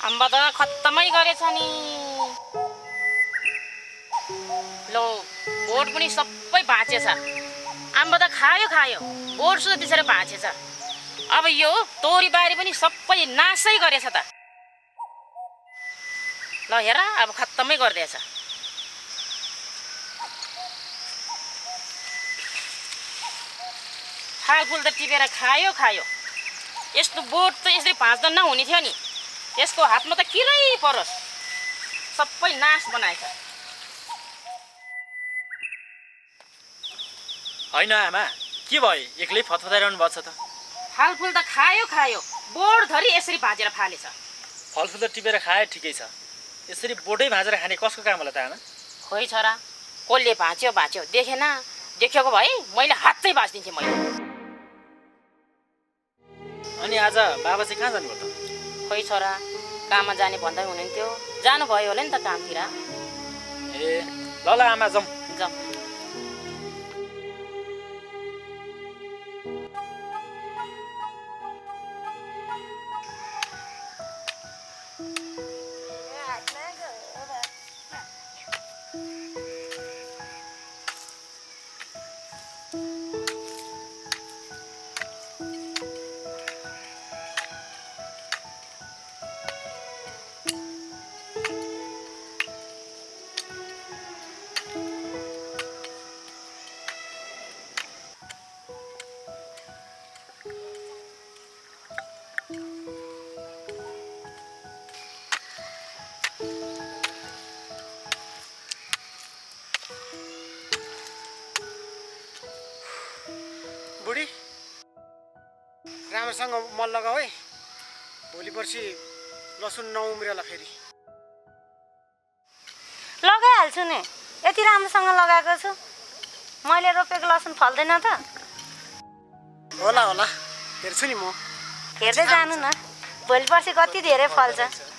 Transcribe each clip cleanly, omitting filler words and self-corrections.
अम्ब त खत्तमै गरेछ नि। लो बोट पनि सबै भाँचेछ। अम्ब त खायो खायो, बोट सुध त्यसरी भाँचेछ। अब यो तोरीबारी पनि सबै नासै गरेछ त। ल हेर अब खत्तमै गर्दैछ। फलफुल त टिपेर खायो खायो। यस्तो बोट त यसरी भाँच्दा नहुने थियो नि। यसको हातमा त किरै परोस्, सबै नाश बनाएछ। होइन आमा, के भयो? एक्लै फतफताइरहनु भएको छ त। फलफुल त खायो खायो, बोटधरि यसरी भाँचेर फालेछ। फलफुल त टिपेर खाए ठिकै छ, यसरी बोटै भाँचेर खाने कसको काम होला त आमा? खोइ छोरा, कसले भाँच्यो भाँच्यो देखेन। देखेको भए मैले हातै भाँचिदिन्थेँ मैले। अनि आज बाबा चाहिँ कहाँ जानुभयो त? खोइ छोरा, काममा जाने भन्दै हुनुहुन्थ्यो, जानुभयो होला नि त कामतिर। ए ल ल आमा जाउँ। जाउँ। बुढी राम्रोसँग मल लगाऊ है, भोलि पर्सि लसुन नउम्रिएला फेरि। लगाइहाल्छु नि, यति राम्रोसँग लगाएको छु। मैले रोपेको लसुन फल्दैन त? होला होला, हेर्छु नि म। हेर्दै जानु न, भोलि पर्सि कति धेरै फल्छ।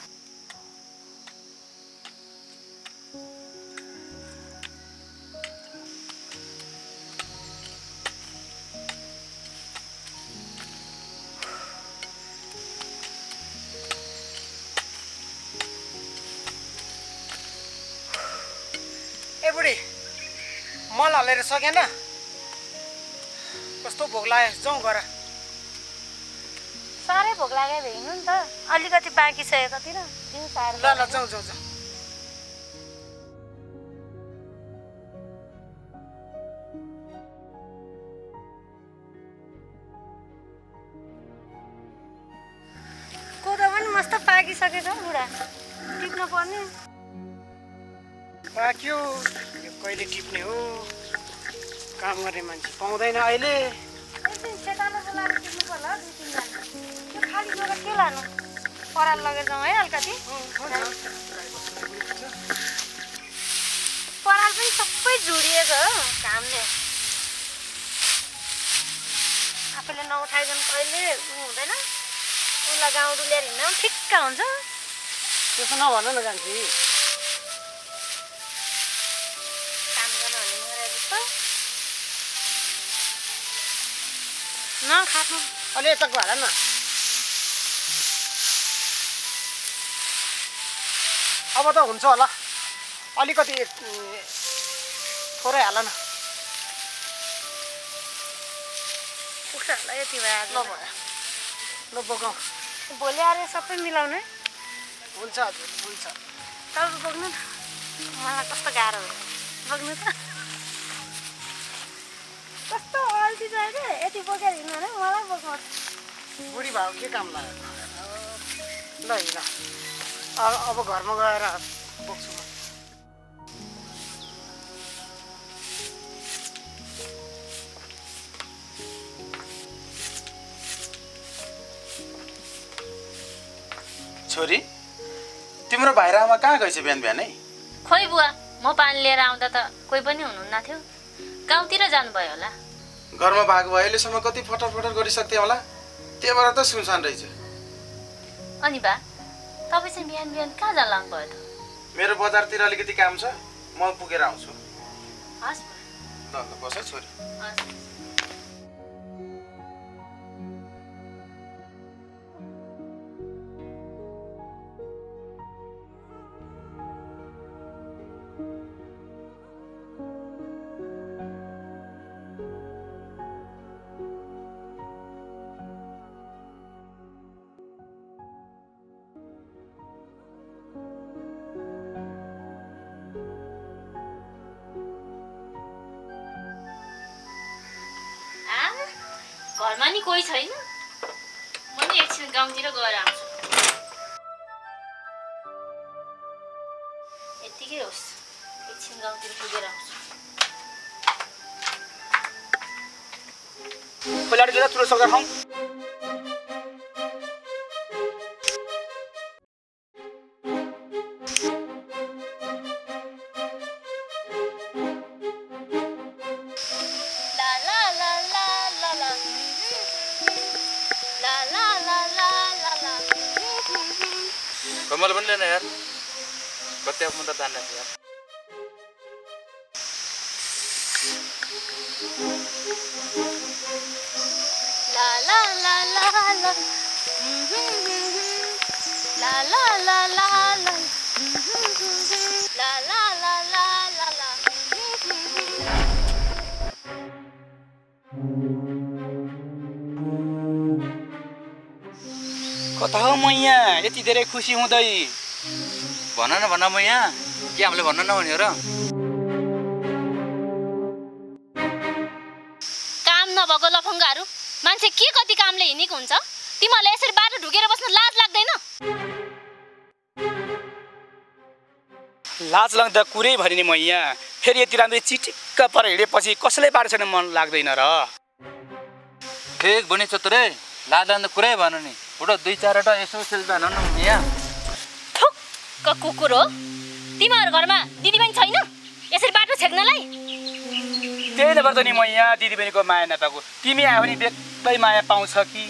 ए बुढी, मल हालेर सकेन? कस्तो भोक लाग्यो, जाउँ घर। साह्रै भोक लाग्यो हिँड्नु नि त, अलिकति बाँकी छ यतातिर दिउँ साह्रो। ल ल जाउँ जाउँ जाउँ। कोदो पनि मस्त पाकिसकेछ हौ बुढा, टिप्न पर्ने। पाक्यो, यो कहिले टिप्ने हो? काम गर्ने मान्छे पाउँदैन अहिले। एकदिन सेतालो बोलाएर टिप्नु पर्ला 2-3 जना। त्यो खाली बोरा के लानु? पराल लगेर जाउँ है अलिकति। पराल पनि सबै झुडिएको हो घामले। आफूले नउठाइकन कहिले हुँदैन। उसलाई गाउँडु लिएर हिँड्दा पनि ठिक्क हुन्छ। त्यसो नभन न जान्छी। काम गर्न भने मरे जस्तो नखानु। अलि यता हाल न। अब त हुन्छ होला, अलिकति थोरै हाल न। पुग्छ होला यति भए आज। ल भयो, ल बोकाउँ। भोलि आएर सबै मिलाउने। हुन्छ हजुर, हुन्छ। तपाईँ बोक्नु न, मलाई कस्तो गाह्रो हुन्छ बोक्नु त। कस्तो अल्छी छ के, यति बोकेर हिँड्नु भने मलाई बोक्नु। बुढी भाउ के काम लाग्यो? ल हिँड, अब घरमा गएर बोक्छु म। छोरी, तिम्रो भाइर आमा कहाँ गएछ बिहान बिहानै? खोइ बुवा, म पानी लिएर आउँदा त कोही पनि हुनुहुन्न थियो। गाउँतिर जानुभयो होला। घरमा भएको भए अहिलेसम्म कति फटर फटर गरिसक्थे होला, त्यही भएर त सुनसान रहेछ। अनि बा, तपाईँ चाहिँ बिहान बिहान कहाँ जान लाग्नुभयो त? मेरो बजारतिर अलिकति काम छ, म पुगेर आउँछु। हस् ल ल बस है छोरी। हस्। अनि कोही छैन? म नि एकछिन गाउँतिर गएर आउँछु। यतिकै होस्, एकछिन गाउँतिर पुगेर आउँछु। खोलाडी जरा तुरन्त सक्दा खाऊ। कमल पनि लेना यार कतै अब म त जान्न यार ला ला ला ला ला ला ला ला ला ला ला ला ला ला ला। कता हो म यहाँ यति धेरै खुसी हुँदै? भन न म यहाँ के हामीले भन्न नभन्यो र काम नभएको लफङ्गाहरू मान्छे के कति कामले हिँडेको हुन्छ? तिमीहरूले यसरी बाटो ढुकेर बस्न लाज लाग्दैन? लाज लाग्दा कुरै भरि नि म यहाँ फेरि यति राम्रै चिटिक्क पर हिँडेपछि कसैलाई बाटो छैन मन लाग्दैन र? ठिक बनिछ त रे लाज लाग्दा कुरै भन नि उठो 2-4 वटा यसो सेल्दा न यहाँ थुक्क कुकुर हो तिमीहरू घरमा दिदीबहिनी छैन यसरी बाटो छेक्नलाई? त्यही भएर त नि म यहाँ दिदीबहिनीको माया नपाएको। तिमी आयो भने बेग्लै माया पाउँछ कि?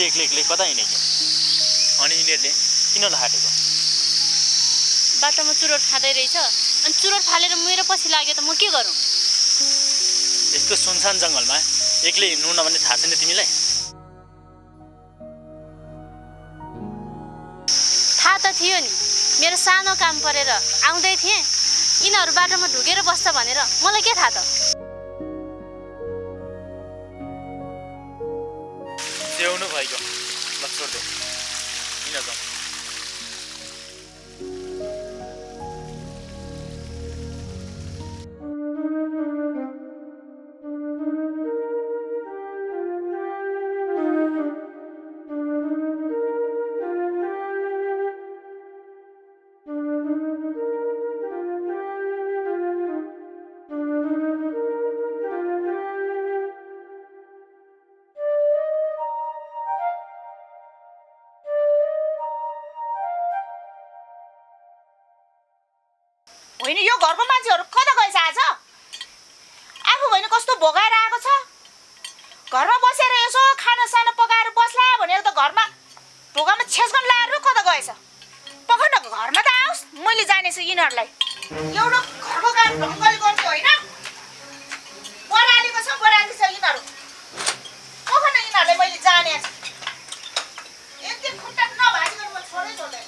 एक्लै कता हिँडेको? अनि यिनीहरूले किन नहाटेको? बाटोमा चुरोट खाँदै रहेछ अनि चुरोट फालेर मेरो पछि लाग्यो त म के गरौँ? यस्तो सुनसान जङ्गलमा एक्लै हिँड्नु नभन्ने थाहा छैन तिमीलाई? थाहा त थियो नि, मेरो सानो काम परेर आउँदै थिएँ, यिनीहरू बाटोमा ढुकेर बस्छ भनेर मलाई के थाहा त? ल्याउनु भएको ल छोड्दे किन जाउँ? होइन यो घरको मान्छेहरू कता गएछ आज? आफू भने कस्तो भोगाएर आएको छ, घरमा बसेर यसो खानासाना पकाएर बस्ला भनेर त घरमा ढोकामा छेस्कन लाएर कता गएछ? पक्का न घरमा त आओस्, मैले जानेछु यिनीहरूलाई। एउटा घरको काम ढङ्गले गर्छु होइन, बरालेको छ यिनीहरू। पक्का न यिनीहरूलाई मैले जानेछु, एकदिन खुट्टा नभाजिकन म छोडै छोड्दैन।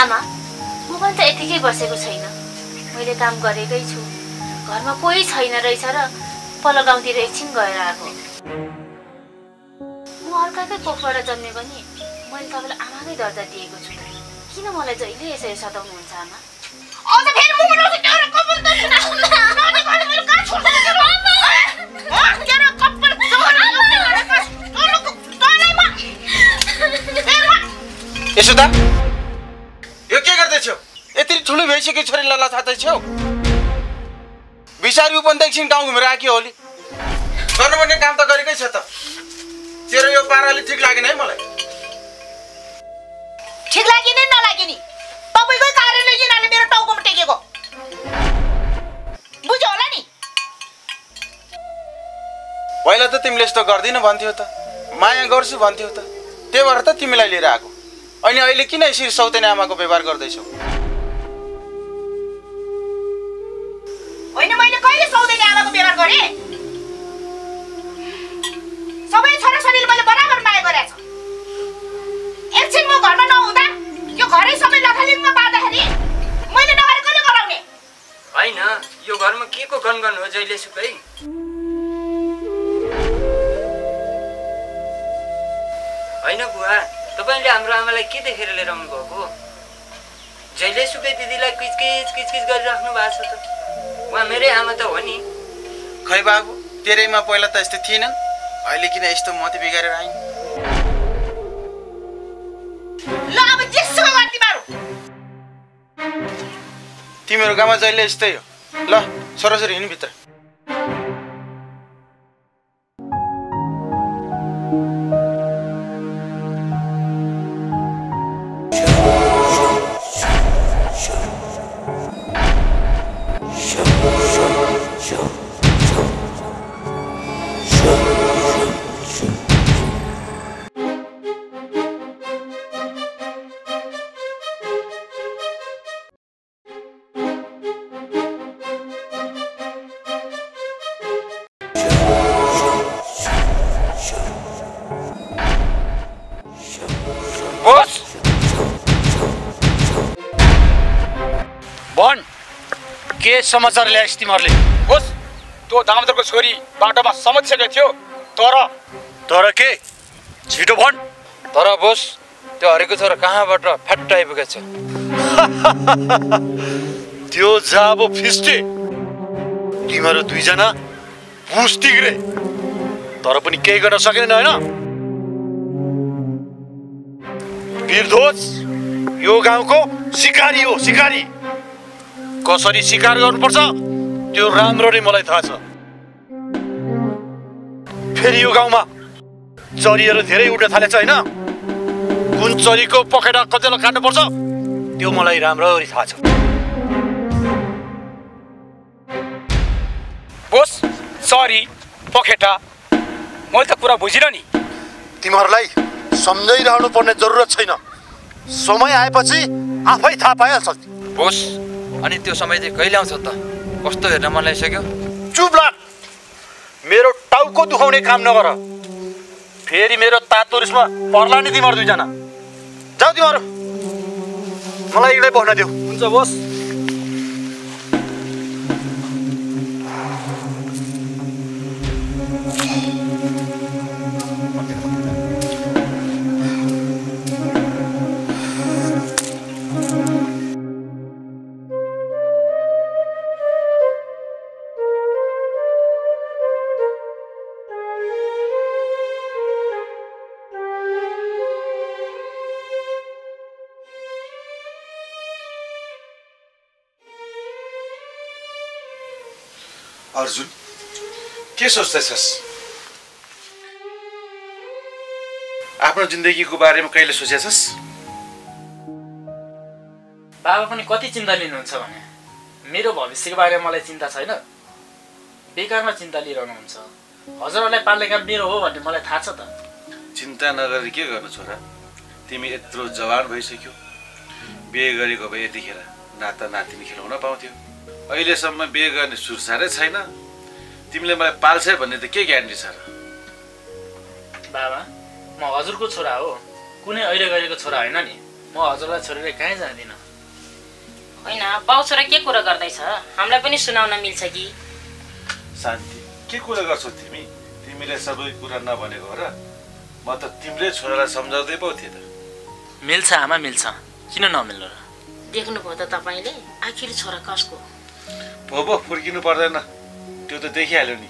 आमा म पनि त यतिकै बसेको छैन, मैले काम गरेकै छु। घरमा कोही छैन रहेछ र पल्लो गाउँतिर एकछिन गएर आएको। म अर्काकै कोखबाट जन्मे पनि मैले तपाईँलाई आमाकै दर्जा दिएको छु। किन मलाई जहिले यसरी सताउनुहुन्छ आमा? अझ फेरि मुख लगाउँछ तेरो कपाल त नानी गर्ने मैले कहाँ छोड्छ तेरो तेरो कपाल जोरा यसो त यो के गर्दैछौ? यति ठुलो भइसक्यो छोरी लल्ला थादैछौ। बिचारी पनि त एकछिन गाउँ घुमेर आयो होली। गर्नुपर्ने काम त गरेकै छ त। तेरो यो पाराले ठिक लागेन है मलाई। ठिक लाग्यो नि नलाग्यो नि तपाईँकै कारणले यिनीहरूले मेरो टाउकोमा टेकेको बुझ्यो होला नि। पहिला त तिमीले यस्तो गर्दिन भन्थ्यौ त, माया गर्छु भन्थ्यौ त, त्यही भएर त तिमीलाई लिएर आएको। अनि अहिले किन यसरी सौतेनी आमाको व्यवहार गर्दैछौ? होइन मैले कहिले सौतेनी आमाको व्यवहार गरेँ? सबै छोराछोरीले मैले बराबर माया गरेको छु। एकछिन म घरमा नहुँदा यो घरै सबै लथालिङमा पार्दाखेरि मैले नगरेको कसले गराउने? होइन यो घरमा के को गनगन हो जहिले सुकै? होइन बुवा, तपाईँले हाम्रो आमालाई के देखेर लिएर आउनु भएको? जहिले सुकै दिदीलाई किचकिच गरिराख्नु भएको छ त। उहाँ मेरै आमा त हो नि। खै बाबु, तेरैमा पहिला त यस्तो थिएनन्, अहिले किन यस्तो मती बिगारेर आइन्? ल अब जेसुकै गर्दी मारु। तिम्रो गाउँमा जहिले यस्तै हो। ल छोराछोरी हिँड भित्र। के समाचार ल्याइस् तिमीहरूले? होस्, त्यो दामोदरको छोरी बाटोमा समस्या थियो। तर के? छिटो भन्। तर बोस, त्यो हरेको छोरा कहाँबाट फ्याट आइपुगेको छ? त्यो जाबो फिस्टे तिमीहरू दुईजना भुस तिग्रे, तर पनि केही गर्न सकेन होइन? वीरध्वज यो गाउँको सिकारी हो, सिकारी। कसरी शिकार गर्नुपर्छ त्यो राम्ररी मलाई थाहा छ। फेरि यो गाउँमा चरीहरू धेरै उड्न थालेछ होइन? कुन चरीको पखेटा कतिलाई काट्नुपर्छ त्यो मलाई राम्ररी थाहा छ। बोस, सरी पखेटा मैले त कुरा बुझिन नि। तिमीहरूलाई सम्झाइरहनु पर्ने जरुरत छैन, समय आएपछि आफै थाहा पाइहाल्छ। बोस, अनि त्यो समय चाहिँ कहिले आउँछ त? कस्तो हेर्न मन लागिसक्यो? चुप लाग, मेरो टाउको दुखाउने काम नगर। फेरि मेरो तातो रिसमा पर्ला नि तिमीहरू दुईजना। जाऊ तिमीहरू, मलाई एक्लै बस्न देऊ। हुन्छ बोस। अर्जुन, के सोच्दैछस्? आफ्नो जिन्दगीको बारेमा कहिले सोचेछस्? बाबा पनि कति चिन्ता लिनुहुन्छ भने मेरो भविष्यको बारेमा मलाई चिन्ता छैन, बेकारमा चिन्ता लिइरहनुहुन्छ। हजुरहरूलाई पाल्ने काम मेरो हो भन्ने मलाई थाहा छ त। चिन्ता नगरेर के गर्नु छोरा, तिमी यत्रो जवान भइसक्यो। बिहे गरेको भए यतिखेर नाता नातिनी खेलाउन पाउँथ्यो। अहिलेसम्म बिहे गर्ने सुरसारै छैन। तिमीले मलाई पाल्छै भन्ने त के ग्यारेन्टी छ र? बाबा, म हजुरको छोरा हो, कुनै अहिले गरेको छोरा होइन नि। म हजुरलाई छोडेर कहीँ जाँदिनँ। होइन बाउ छोरा के कुरा गर्दैछ हामीलाई पनि सुनाउन मिल्छ कि? शान्ति के कुरा गर्छौ तिमी? तिमीले सबै कुरा नभनेको हो र? म त तिमीले छोरालाई सम्झाउँदै पो थिएँ त। मिल्छ आमा मिल्छ, किन नमिल्नु र? देख्नुभयो त तपाईँले आखिर छोरा कसको? भोबो फुर्किनु पर्दैन, त्यो त देखिहाल्यो नि।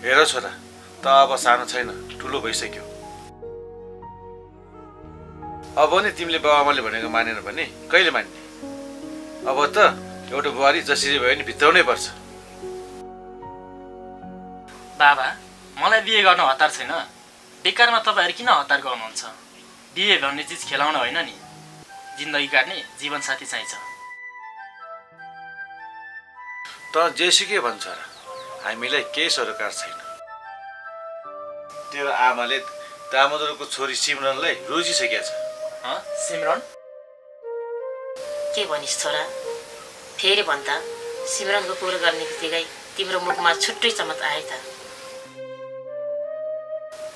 हेर छोरा, त अब सानो छैन, ठुलो भइसक्यो। अब नि तिमीले बाबुआमाले भनेको मानेन भने कहिले मान्ने? अब त एउटा बुहारी जसरी भयो नि भित्राउनै पर्छ। बाबा मलाई बिहे गर्न हतार छैन, बेकारमा तपाईँहरू किन हतार गर्नुहुन्छ? बिहे भन्ने चिज खेलाउन होइन नि, जिन्दगी काट्ने जीवनसाथी चाहिन्छ। त जेसुकै भन्छ र, हामीलाई केही सरोकार छैन। तेरो आमाले दामोदरको छोरी सिमरनलाई रोजिसकेका छ। सिमरन के भनिस् छोरा? फेरि भन् त। सिमरनको कुरा गर्ने बित्तिकै तिम्रो मुखमा छुट्टै चमक आयो त।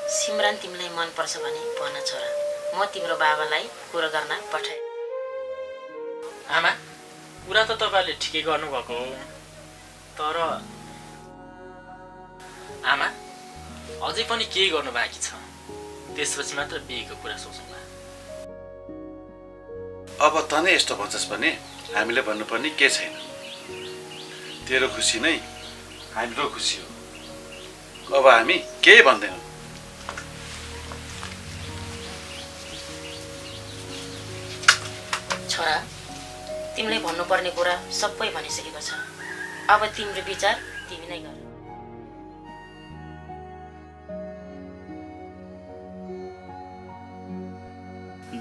सिमरन तिमीलाई मनपर्छ भने भन छोरा, म तिम्रो बाबालाई कुरा गर्न पठाएँ। आमा कुरा त तपाईँले ठिकै गर्नुभएको हो, तर आमा अझै पनि केही गर्नु बाँकी छ, त्यसपछि मात्र बिहेको कुरा सोचौँला। अब त नै यस्तो भन्छस् भने हामीले भन्नुपर्ने के छैन। तेरो खुसी नै हाम्रो खुसी हो। अब हामी केही भन्दैनौँ। छोरा तिमीले भन्नुपर्ने कुरा सबै भनिसकेको छ, अब तिम्रो विचार तिमी नै गर।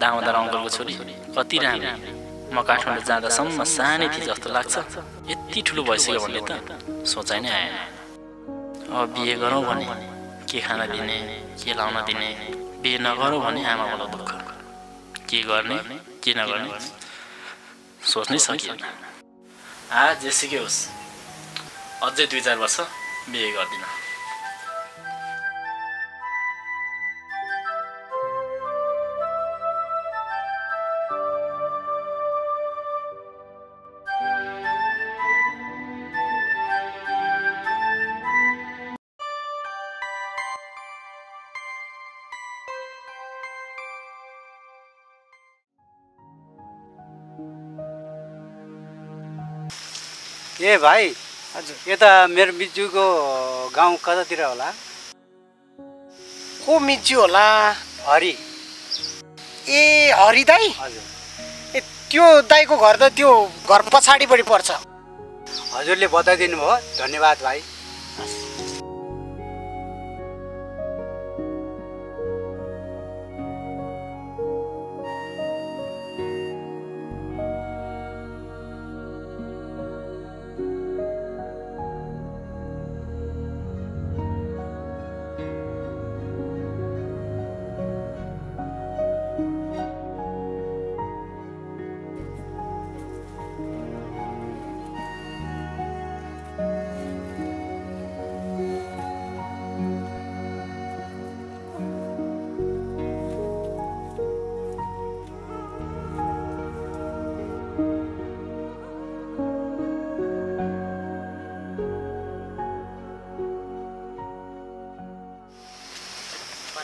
दामोदर अङ्कलको छोरी कति राम्रो, म काठमाडौँ जाँदासम्म सानै थिएँ जस्तो लाग्छ। यति ठुलो भइसक्यो भन्ने त सोचाइ नै आएन। अब बिहे गरौँ भने के खान दिने, के लाउन दिने, बिहे नगरौँ भने आमाबाबुलाई दुःख, के गर्ने के नगर्ने सोच्नै सकिएन। जेसुकै होस्, अझै 2-4 वर्ष बिहे गर्दिनँ। ए भाइ, हजुर यता मेरो मिज्जूको गाउँ कतातिर होला? को मिज्जू होला? हरि। ए हरि दाई? हजुर। ए त्यो दाईको घर त त्यो घर पछाडिपट्टि पर्छ। हजुरले बताइदिनु भयो, धन्यवाद भाइ।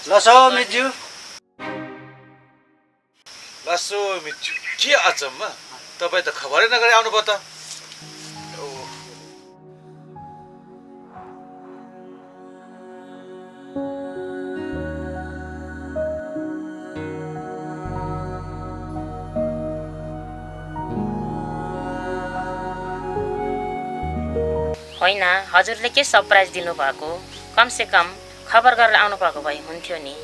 लसो मिज्जू। लसो मिज्जू, के अचम्म, तपाईँ त खबरै नगरी आउनुभयो त। होइन हजुरले के सरप्राइज दिनुभएको, कमसे कम खबर गरेर आउनु भएको भए हुन्थ्यो नि।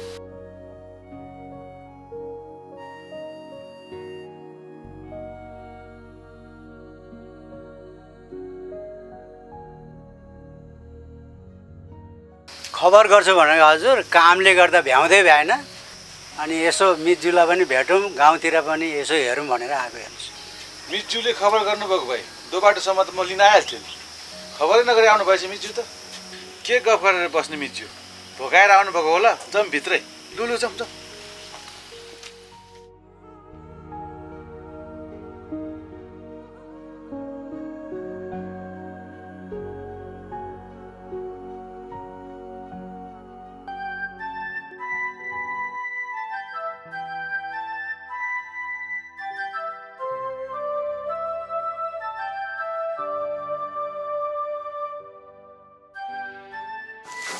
खबर गर्छु भनेको हजुर कामले गर्दा भ्याउँदै भ्याएन, अनि यसो मिज्जूलाई पनि भेटौँ, गाउँतिर पनि यसो हेरौँ भनेर आएको हेर्नुहोस्। मिज्जूले खबर गर्नुभएको भए दो बाटोसम्म त म लिन आइहाल्थेँ नि। खबरै नगरी आउनु भएछ मिज्जू त। के गफ गरेर बस्ने मिज्जू, भोकाएर आउनुभएको होला। जाउँ भित्रै, लुलु जाउँ जाउँ।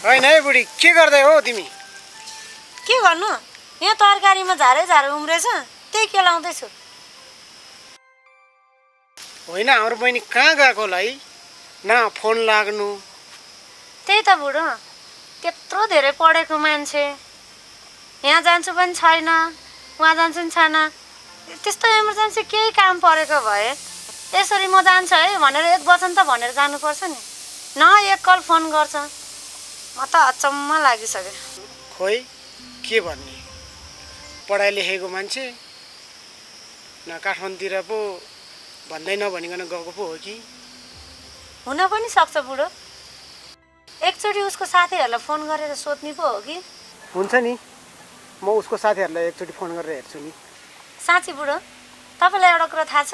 होइन है बुढी, के गर्दै हो तिमी? के गर्नु, यहाँ तरकारीमा झारै उम्रेछ, त्यही केलाउँदैछु। होइन, हाम्रो बहिनी कहाँ गएको होला है? न फोन लाग्नु। त्यही त बुढो, त्यत्रो धेरै पढेको मान्छे, यहाँ जान्छु पनि छैन, उहाँ जान्छु पनि छैन। त्यस्तो इमर्जेन्सी केही काम परेको भए यसरी म जान्छु है भनेर एक वचन त भनेर जानुपर्छ नि। न एक कल फोन गर्छ, म त अचम्म लागिसक्यो। खोइ के भन्ने, पढाइ लेखेको मान्छे न काठमाडौँतिर पो भन्दै नभनिकन गएको पो हो कि? हुन पनि सक्छ बुढो, एकचोटि उसको साथीहरूलाई फोन गरेर सोध्ने पो हो कि? हुन्छ नि, म उसको साथीहरूलाई एकचोटि फोन गरेर हेर्छु नि। साँच्ची बुढो, तपाईँलाई एउटा कुरा थाहा छ?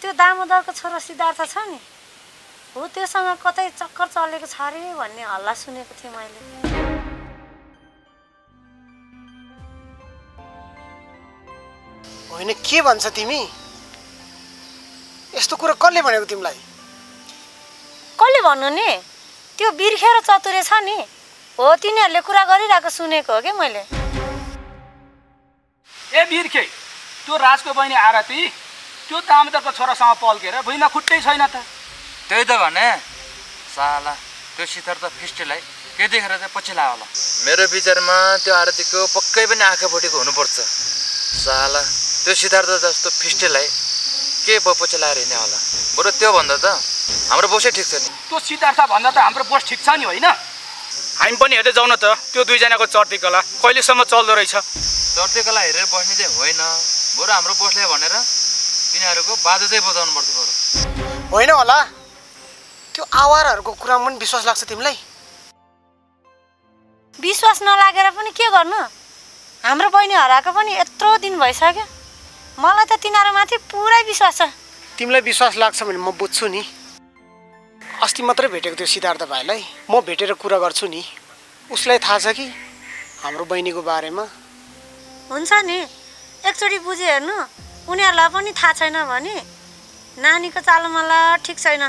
त्यो दामोदरको छोरो सिद्धार्थ छ नि, हो त्योसँग कतै चक्कर चलेको छ अरे भन्ने हल्ला सुनेको थिएँ मैले। होइन, के भन्छ तिमी? यस्तो कुरा कसले भनेको तिमीलाई? कसले भन्नु नि, त्यो बिर्खे र चतुरे छ नि, हो तिनीहरूले कुरा गरिरहेको सुनेको हो कि मैले। ए बिर्खे, त्यो राजको बहिनी आरती त्यो दामोदरको छोरासँग पल्केर भुइँमा खुट्टै छैन त। त्यही त भने साला त्यो सिद्धार्थ फिस्टेलाई के देखेर चाहिँ पछि लाग्यो होला। मेरो विचारमा त्यो आरतीको पक्कै पनि आँखा फुटेको हुनुपर्छ। साला त्यो सिद्धार्थ जस्तो फिस्टेलाई के पछि लाएर हिँड्ने होला। बरु त्यो भन्दा त हाम्रो बोसै ठिक छ नि। त्यो सिद्धार्थ भन्दा त हाम्रो बोस ठिक छ नि, होइन? हामी पनि हेर्दै जाउँ न त त्यो दुईजनाको चर्ती कला कहिलेसम्म चल्दो रहेछ। चर्ती कला हेरेर बस्ने चाहिँ होइन, बरु हाम्रो बोसले भनेर तिनीहरूको बाजा चाहिँ बजाउनु पर्छ बरु। होइन होला, त्यो आवारहरूको कुरामा पनि विश्वास लाग्छ तिमीलाई? विश्वास नलागेर पनि के गर्नु, हाम्रो बहिनी हराएको पनि यत्रो दिन भइसक्यो, मलाई त तिनीहरूमाथि पुरै विश्वास छ। तिमीलाई विश्वास लाग्छ भने म बुझ्छु नि। अस्ति मात्रै भेटेको त्यो सिद्धार्थ भाइलाई, म भेटेर कुरा गर्छु नि। उसलाई थाहा छ कि हाम्रो बहिनीको बारेमा? हुन्छ नि, एकचोटि बुझे हेर्नु, उनीहरूलाई पनि थाहा छैन भने नानीको चालमाला ठिक छैन।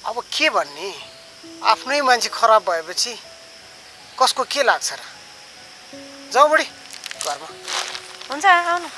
अब के भन्ने, आफ्नै मान्छे खराब भएपछि कसको के लाग्छ र? जाऊ बुढी घरमा। हुन्छ आउनु।